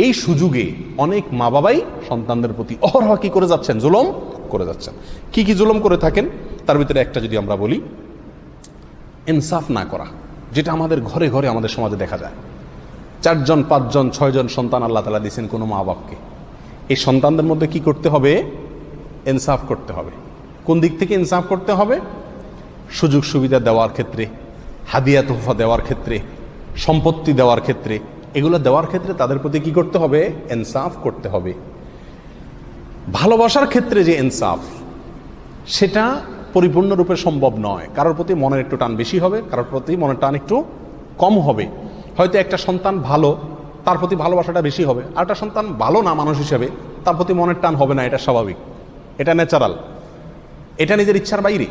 এই সুযোগে অনেক মা বাবাই সন্তানদের প্রতি অহরহ কি করে যাচ্ছেন, জুলুম করে যাচ্ছেন। কি কি জুলুম করে থাকেন তার ভিতরে একটা যদি আমরা বলি, ইনসাফ না করা, যেটা আমাদের ঘরে ঘরে আমাদের সমাজে দেখা যায়। 4 জন 5 জন 6 জন সন্তান আল্লাহ তাআলা দিয়েছেন কোনো মা বাপকে। এই সন্তানদের মধ্যে কি করতে হবে? ইনসাফ করতে হবে। কোন দিক থেকে ইনসাফ করতে হবে? সুযোগ সুবিধা দেওয়ার ক্ষেত্রে, হাদিয়া তোহফা দেওয়ার ক্ষেত্রে, সম্পত্তি দেওয়ার ক্ষেত্রে, এগুলো দেওয়ার ক্ষেত্রে তাদের প্রতি কি করতে হবে? ইনসাফ করতে হবে। ভালোবাসার ক্ষেত্রে যে ইনসাফ, সেটা পরিপূর্ণরূপে সম্ভব নয়। কারোর প্রতি মনের একটু টান বেশি হবে, কারোর প্রতি মনের টান একটু কম হবে। হয়তো একটা সন্তান ভালো, তার প্রতি ভালোবাসাটা বেশি হবে, আর একটা সন্তান ভালো না মানুষ হিসেবে, তার প্রতি মনের টান হবে না। এটা স্বাভাবিক, এটা ন্যাচারাল, এটা নিজের ইচ্ছার বাইরে।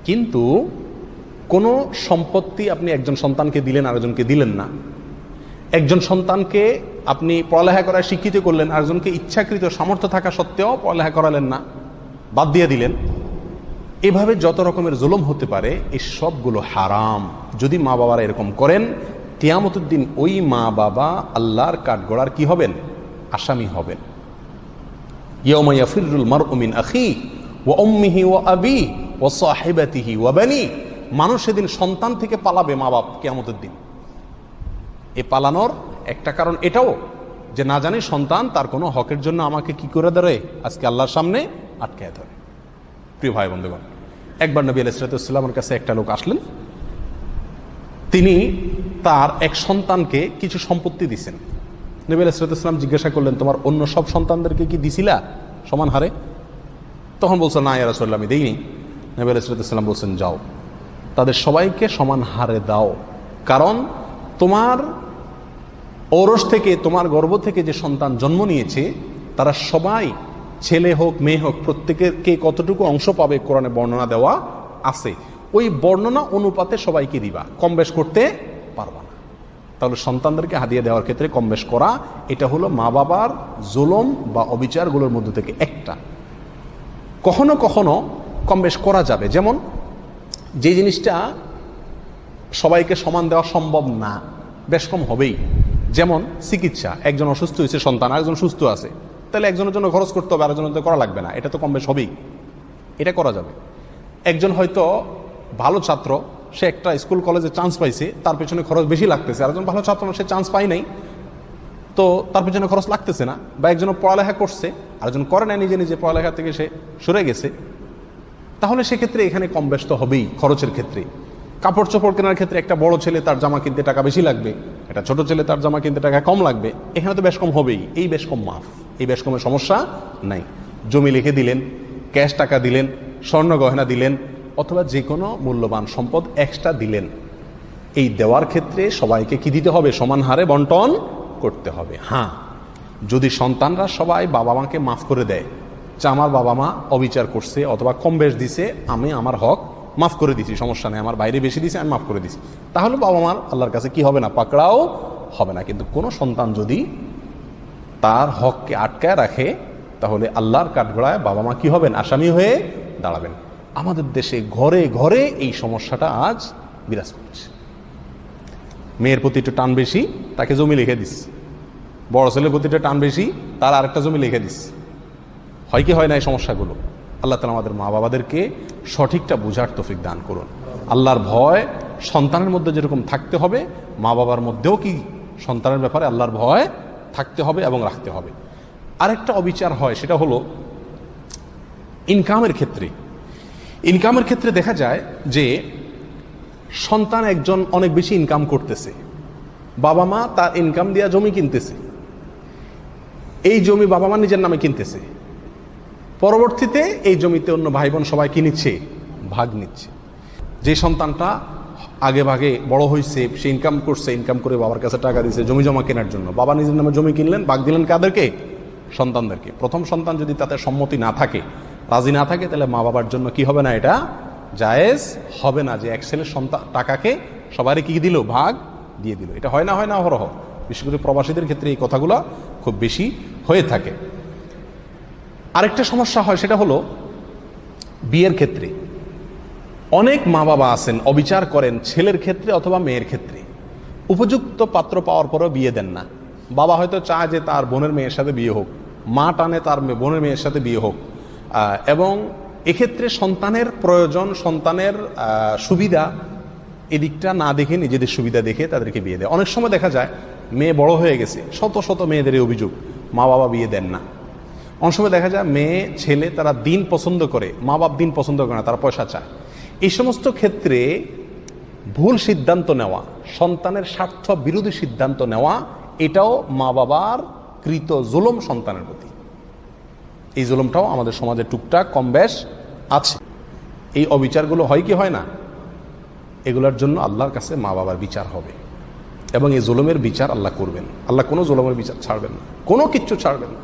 কিন্তু কোনো সম্পত্তি আপনি একজন সন্তানকে দিলেন, আরেকজনকে দিলেন না। একজন সন্তানকে আপনি পড়ালেখা করায় শিক্ষিত করলেন, আরেকজনকে ইচ্ছাকৃত সামর্থ্য থাকা সত্ত্বেও পড়ালেখা করালেন না, বাদ দিয়ে দিলেন। এভাবে যত রকমের জুলুম হতে পারে, এই সবগুলো হারাম। যদি মা বাবারা এরকম করেন, কিয়ামতের দিন ওই মা বাবা আল্লাহর কাঠগড়ার কি হবেন? আসামি হবেন। ইয়াউমা ইয়াফিরুল মারউ মিন আখিহি ওয়া উম্মিহি ওয়া আবিহি ওয়া সাহিবাতিহি ওয়া বানিহি। মানুষ সেদিন সন্তান থেকে পালাবে মা বাপ কিয়ামতের দিন। এই পালানোর একটা কারণ এটাও যে না জানি সন্তান তার কোনো হকের জন্য আমাকে কি করে ধরে, আজকে আল্লাহর সামনে আটকায় ধরে। প্রিয় ভাই বন্ধুগণ, একবার নবী আলাইহিস সালামের কাছে একটা লোক আসলেন। তিনি তার এক সন্তানকে কিছু সম্পত্তি দিছেন। নবী আলাইহিস সালাম জিজ্ঞাসা করলেন, তোমার অন্য সব সন্তানদেরকে কি দিছিলা সমান হারে? তখন বলছে, না ইয়া রাসূলুল্লাহ, আমি দেইনি। নবী আলাইহিস সালাম বলছেন, যাও তাদের সবাইকে সমান হারে দাও, কারণ তোমার ঔরস থেকে, তোমার গর্ভ থেকে যে সন্তান জন্ম নিয়েছে, তারা সবাই, ছেলে হোক মেয়ে হোক, প্রত্যেকের কে কতটুকু অংশ পাবে কোরআনে বর্ণনা দেওয়া আছে। ওই বর্ণনা অনুপাতে সবাইকে দিবা, কম বেশ করতে পারবা না। তাহলে সন্তানদেরকে হাদিয়া দেওয়ার ক্ষেত্রে কম বেশ করা, এটা হলো মা বাবার জুলুম বা অবিচারগুলোর মধ্যে থেকে একটা। কখনো কখনো কম বেশ করা যাবে, যেমন যে জিনিসটা সবাইকে সমান দেওয়া সম্ভব না, বেশ কম হবেই। যেমন চিকিৎসা, একজন অসুস্থ হয়েছে সন্তান, আরেকজন সুস্থ আছে, তাহলে একজনের জন্য খরচ করতে হবে, আরেকজনের জন্য করা লাগবে না, এটা তো কম বেশ হবেই, এটা করা যাবে। একজন হয়তো ভালো ছাত্র, সে একটা স্কুল কলেজে চান্স পাইছে, তার পেছনে খরচ বেশি লাগতেছে। আরেকজন ভালো ছাত্র, সে চান্স পাই নাই, তো তার পেছনে খরচ লাগতেছে না। বা একজন পড়ালেখা করছে, আরেকজন করে না, নিজে নিজে পড়ালেখা থেকে সে সরে গেছে, তাহলে সেক্ষেত্রে এখানে কম বেশ তো হবেই খরচের ক্ষেত্রে। কাপড় চোপড় কেনার ক্ষেত্রে একটা বড় ছেলে তার জামা কিনতে টাকা বেশি লাগবে, একটা ছোট ছেলে তার জামা কিনতে টাকা কম লাগবে, এখানে তো বেশ কম হবেই। এই বেশ কম মাফ, এই বেশ কমের সমস্যা নাই। জমি লিখে দিলেন, ক্যাশ টাকা দিলেন, স্বর্ণ গয়না দিলেন, অথবা যে কোনো মূল্যবান সম্পদ এক্সট্রা দিলেন, এই দেওয়ার ক্ষেত্রে সবাইকে কি দিতে হবে? সমান হারে বন্টন করতে হবে। হ্যাঁ, যদি সন্তানরা সবাই বাবা মাকে মাফ করে দেয়, যে আমার বাবা মা অবিচার করছে অথবা কম বেশ দিছে, আমি আমার হক মাফ করে দিছি, সমস্যা নেই, আমার বাইরে বেশি দিছে, আমি মাফ করে দিছি, তাহলে বাবা মার আল্লাহর কাছে কি হবে না? পাকড়াও হবে না। কিন্তু কোনো সন্তান যদি তার হককে আটকায় রাখে, তাহলে আল্লাহর কাঠগড়ায় বাবা মা কি হবেন? আসামি হয়ে দাঁড়াবেন। আমাদের দেশে ঘরে ঘরে এই সমস্যাটা আজ বিরাজ করছে। মেয়ের প্রতি একটু টান বেশি, তাকে জমি লিখে দিস। বড় ছেলের প্রতি একটু টান বেশি, তার আরেকটা জমি লিখে দিস। হয় কি হয় না এই সমস্যাগুলো? আল্লাহ তাআলা আমাদের মা বাবাদেরকে সঠিকটা বুঝার তৌফিক দান করুন। আল্লাহর ভয় সন্তানের মধ্যে যেরকম থাকতে হবে, মা বাবার মধ্যেও কি সন্তানের ব্যাপারে আল্লাহর ভয় থাকতে হবে এবং রাখতে হবে। আরেকটা অবিচার হয়, সেটা হলো ইনকামের ক্ষেত্রে। ইনকামের ক্ষেত্রে দেখা যায় যে সন্তান একজন অনেক বেশি ইনকাম করতেছে, বাবা মা তার ইনকাম দিয়ে জমি কিনতেছে, এই জমি বাবা মা নিজের নামে কিনতেছে, পরবর্তীতে এই জমিতে অন্য ভাই বোন সবাই কি নিচ্ছে? ভাগ নিচ্ছে। যে সন্তানটা আগে ভাগে বড় হয়েছে, সে ইনকাম করছে, ইনকাম করে বাবার কাছে টাকা দিয়েছে জমি জমা কেনার জন্য, বাবা নিজের নামে জমি কিনলেন, ভাগ দিলেন কাদেরকে? সন্তানদেরকে। প্রথম সন্তান যদি তাতে সম্মতি না থাকে, রাজি না থাকে, তাহলে মা বাবার জন্য কি হবে না? এটা জায়েজ হবে না যে এক ছেলের সন্তান টাকাকে সবারই কি দিল? ভাগ দিয়ে দিল। এটা হয় না অহরহ। বিশেষ করে প্রবাসীদের ক্ষেত্রে এই কথাগুলো খুব বেশি হয়ে থাকে। আরেকটা সমস্যা হয়, সেটা হলো বিয়ের ক্ষেত্রে। অনেক মা বাবা আছেন অবিচার করেন ছেলের ক্ষেত্রে অথবা মেয়ের ক্ষেত্রে। উপযুক্ত পাত্র পাওয়ার পরেও বিয়ে দেন না, বাবা হয়তো চায় যে তার বোনের মেয়ের সাথে বিয়ে হোক, মা টানে তার বোনের মেয়ের সাথে বিয়ে হোক, এবং এক্ষেত্রে সন্তানের প্রয়োজন, সন্তানের সুবিধা, এদিকটা না দেখে নিজেদের সুবিধা দেখে তাদেরকে বিয়ে দেয়। অনেক সময় দেখা যায় মেয়ে বড় হয়ে গেছে, শত শত মেয়েদের অভিযোগ মা বাবা বিয়ে দেন না। অনেক সময় দেখা যায় মেয়ে ছেলে তারা দিন পছন্দ করে, মা বাপ দিন পছন্দ করে না, তারা পয়সা চায়। এই সমস্ত ক্ষেত্রে ভুল সিদ্ধান্ত নেওয়া, সন্তানের স্বার্থ বিরোধী সিদ্ধান্ত নেওয়া, এটাও মা বাবার কৃত জুলুম সন্তানের প্রতি। এই জুলুমটাও আমাদের সমাজে টুকটাক কম বেশ আছে। এই অবিচারগুলো হয় কি হয় না, এগুলোর জন্য আল্লাহর কাছে মা বাবার বিচার হবে, এবং এই জুলুমের বিচার আল্লাহ করবেন। আল্লাহ কোনো জুলুমের বিচার ছাড়বেন না, কোনো কিচ্ছু ছাড়বেন না।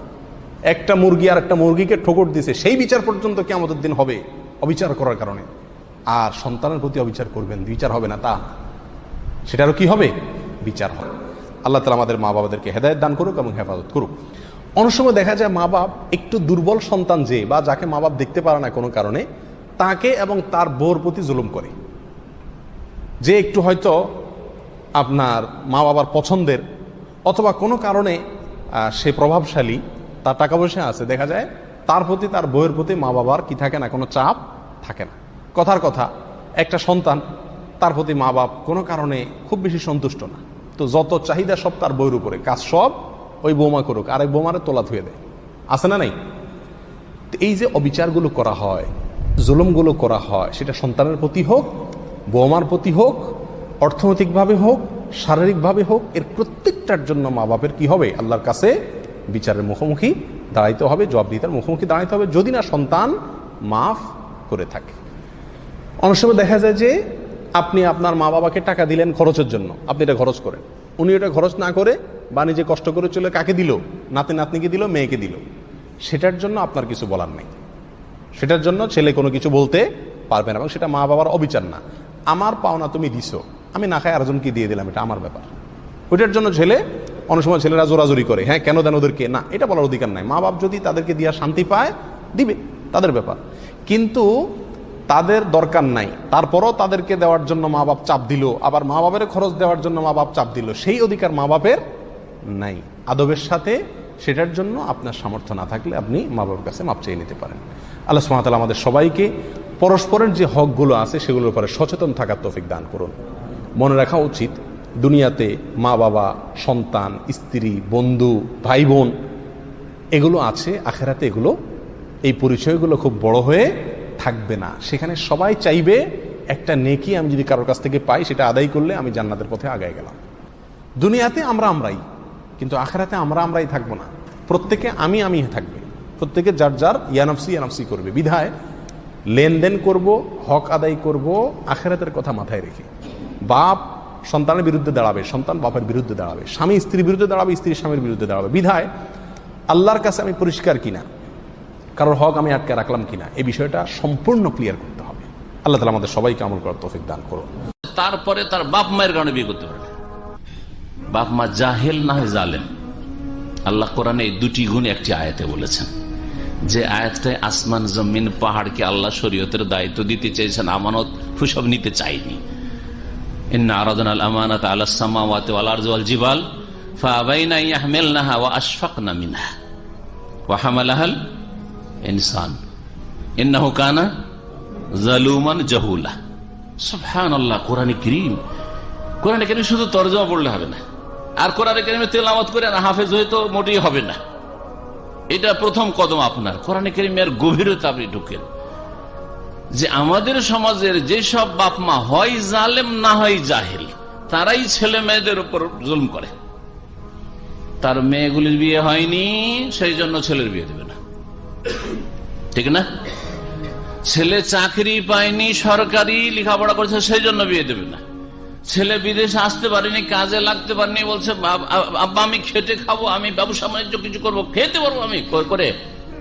একটা মুরগি আর একটা মুরগিকে ঠোকর দিছে, সেই বিচার পর্যন্ত কিয়ামতের দিন হবে অবিচার করার কারণে। আর সন্তানের প্রতি অবিচার করবেন, বিচার হবে না তা, সেটারও কি হবে, বিচার হবে। আল্লাহ তাআলা আমাদের মা বাবাদেরকে হেদায়েত দান করুক এবং হেফাজত করুক। অনেক সময় দেখা যায় মা বাপ একটু দুর্বল সন্তান যে, বা যাকে মা বাপ দেখতে পারে না কোনো কারণে, তাকে এবং তার বউর প্রতি জুলুম করে। যে একটু হয়তো আপনার মা বাবার পছন্দের, অথবা কোনো কারণে সে প্রভাবশালী, তার টাকা পয়সা আছে, দেখা যায় তার প্রতি, তার বউয়ের প্রতি মা বাবার কি থাকে না, কোনো চাপ থাকে না। কথার কথা, একটা সন্তান, তার প্রতি মা বাপ কোনো কারণে খুব বেশি সন্তুষ্ট না, তো যত চাহিদা সব তার বউয়ের উপরে, কাজ সব ওই বৌমা করুক, আর এই বৌমারে তোলা ধুয়ে দেয়, আছে না নাই? এই যে অবিচারগুলো করা হয়, জুলুমগুলো করা হয়, সেটা সন্তানের প্রতি হোক, বৌমার প্রতি হোক, অর্থনৈতিকভাবে হোক, শারীরিকভাবে হোক, এর প্রত্যেকটার জন্য মা বাপের কি হবে, আল্লাহর কাছে বিচারের মুখোমুখি দাঁড়াইতে হবে, জবাবদিহিতার মুখোমুখি দাঁড়াইতে হবে, যদি না সন্তান মাফ করে থাকে। অনেক সময় দেখা যায় যে আপনি আপনার মা বাবাকে টাকা দিলেন খরচের জন্য, আপনি এটা খরচ করেন, উনি এটা খরচ না করে বা নিজে কষ্ট করে চলে কাকে দিল, নাতি নাতনিকে দিল, মেয়েকে দিল, সেটার জন্য আপনার কিছু বলার নেই, সেটার জন্য ছেলে কোনো কিছু বলতে পারবে না, এবং সেটা মা বাবার অবিচার না। আমার পাওনা তুমি দিছো, আমি না খাই আরেকজনকে দিয়ে দিলাম, এটা আমার ব্যাপার। ওইটার জন্য ছেলে, অনেক সময় ছেলেরা জোরাজোরি করে, হ্যাঁ কেন দেন ওদেরকে, না, এটা বলার অধিকার নাই। মা বাপ যদি তাদেরকে দিয়া শান্তি পায় দিবে, তাদের ব্যাপার, কিন্তু তাদের দরকার নাই, তারপরও তাদেরকে দেওয়ার জন্য মা বাপ চাপ দিল, আবার মা বাপের খরচ দেওয়ার জন্য মা বাপ চাপ দিল, সেই অধিকার মা বাপের নাই। আদবের সাথে সেটার জন্য আপনার সামর্থ্য না থাকলে আপনি মা বাবার কাছে মাপ চেয়ে নিতে পারেন। আল্লাহ সুবহানাহু ওয়া তাআলা আমাদের সবাইকে পরস্পরের যে হকগুলো আছে সেগুলোর উপরে সচেতন থাকার তৌফিক দান করুন। মনে রাখা উচিত, দুনিয়াতে মা বাবা, সন্তান, স্ত্রী, বন্ধু, ভাই বোন, এগুলো আছে, আখেরাতে এগুলো, এই পরিচয়গুলো খুব বড় হয়ে থাকবে না। সেখানে সবাই চাইবে একটা নেকি আমি যদি কারোর কাছ থেকে পাই, সেটা আদায় করলে আমি জান্নাতের পথে আগায় গেলাম। দুনিয়াতে আমরাই, কিন্তু আখেরাতে আমরাই থাকবো না, প্রত্যেকে আমি থাকবে, প্রত্যেকে যার যার ইয়ানফসি করবে। বিধায় লেনদেন করব, হক আদায় করব আখেরাতের কথা মাথায় রেখে। বাপ সন্তানের বিরুদ্ধে দাঁড়াবে, সন্তান বাপের বিরুদ্ধে দাঁড়াবে, স্বামী স্ত্রীর বিরুদ্ধে দাঁড়াবে, স্ত্রী স্বামীর বিরুদ্ধে দাঁড়াবে। বিধায় আল্লাহর কাছে আমি পরিষ্কার কিনা, কারোর হক আমি আটকে রাখলাম কিনা, এই বিষয়টা সম্পূর্ণ ক্লিয়ার করতে হবে। আল্লাহ তাআলা আমাদের সবাইকে আমল করার তৌফিক দান করুন। তারপরে তার বাপ মায়ের কারণে বিয়ে করতে পারবে, বাপ মা জাহেল না হয় জালেম। আল্লাহ কোরআনে এই দুটি গুণ একটি আয়াতে বলেছেন, যে আয়াতটায় আসমান জমিন পাহাড়কে আল্লাহ শরীয়তের দায়িত্ব দিতে চেয়েছেন, আমানত সব নিতে চাইনি। ইন্না আরাদনাল আমানাতা আলাস সামাওয়াতি ওয়াল আরদি ওয়াল জিবাল ফাআবাইনা ইয়াহমিলনাহা ওয়া আশফাকনা মিনহা ওয়া হামালাহাল ইনসান ইন্নাহু কানা যালুমান জাহুলা। সুবহানাল্লাহ। কোরআনে কারীম শুধু তরজমা পড়লে হবে না, আর কোরআনে কারীমে তেলাওয়াত করে না হাফেজ হয়তো মোটেই হবে না। এটা প্রথম কদম আপনার, কোরআনে কারীমের গভীরতা আপনি ঢুকেন, যে আমাদের সমাজের যেসব বাপ মা হয় জালেম না হয় জাহেল, তারাই ছেলে মেয়েদের উপর জুলুম করে। তার মেয়েগুলির বিয়ে হয়নি, সেই জন্য ছেলের বিয়ে দেবে না, ঠিক না? ছেলে চাকরি পায়নি, সরকারি লেখাপড়া করেছে, সেই জন্য বিয়ে দেবে না। ছেলে বিদেশে আসতে পারেনি, কাজে লাগতে পারেনি, বলছে আব্বা আমি খেটে খাবো, আমি ব্যবসা বাণিজ্য কিছু করবো, খেতে পারবো আমি করে,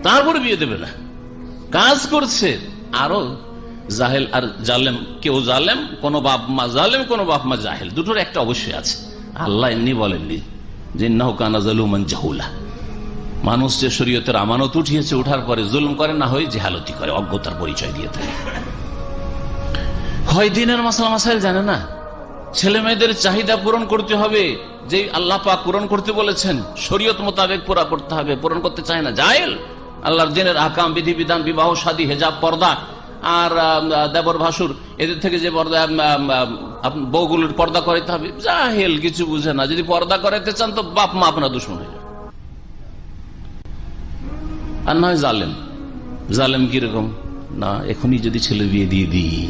তারপরে বিয়ে দেবে না। কাজ করছে, আরো জাহেল আর জালেম, কেউ জালেম, কোন বাপ মা জালেম, কোন বাপ মা জাহেল, দুটোর একটা অবশ্যই আছে। আল্লাহ এমনি বলেননি যে ইন্নাহু কানা যালুমান জাহুলা। মানুষ যে শরীয়তের আমানত উঠিয়েছে, উঠার পরে জুলুম করে, না হয় জেহালতি করে, অজ্ঞতার পরিচয় দিয়ে থাকে, হয় দিনের মাসাইল জানে না, ছেলে মেয়েদের চাহিদা পূরণ করতে হবে, যে আল্লাহ পাক পূরণ করতে বলেছেন, শরীয়ত মোতাবেক পুরা করতে হবে। পূরণ করতে চায় না, জাহেল। আল্লাহর দিনের আকাম, বিধিবিধান, বিবাহ, শাদী, হেজাব, পর্দা, আর দেবর ভাসুর, এদের থেকে যে পর্দা, বউগুলোর পর্দা করাইতে হবে, জাহেল, কিছু বুঝে না। যদি পর্দা করাইতে চান তো বাপ মা আপনার দুশ্মন হয়ে যাবে। আর নয় জালেম। জালেম কিরকম না, এখনই যদি ছেলে বিয়ে দিয়ে দিই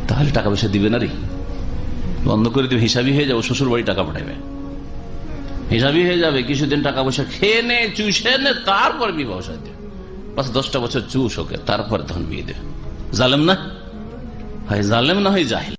তাহলে টাকা পয়সা দিবে না রে, বন্ধ করে দেবে, হিসাবই হয়ে যাবে, শ্বশুর বাড়ি টাকা পাঠাবে, হিসাবই হয়ে যাবে, কিছুদিন টাকা পয়সা খেয়ে নে, চুষে নে, তারপরে বিবাহ সাথে 5-10টা বছর চুষ ওকে, তারপরে তখন বিয়ে দেবে। জালেম না হয় জালেম, না হয় জাহিল।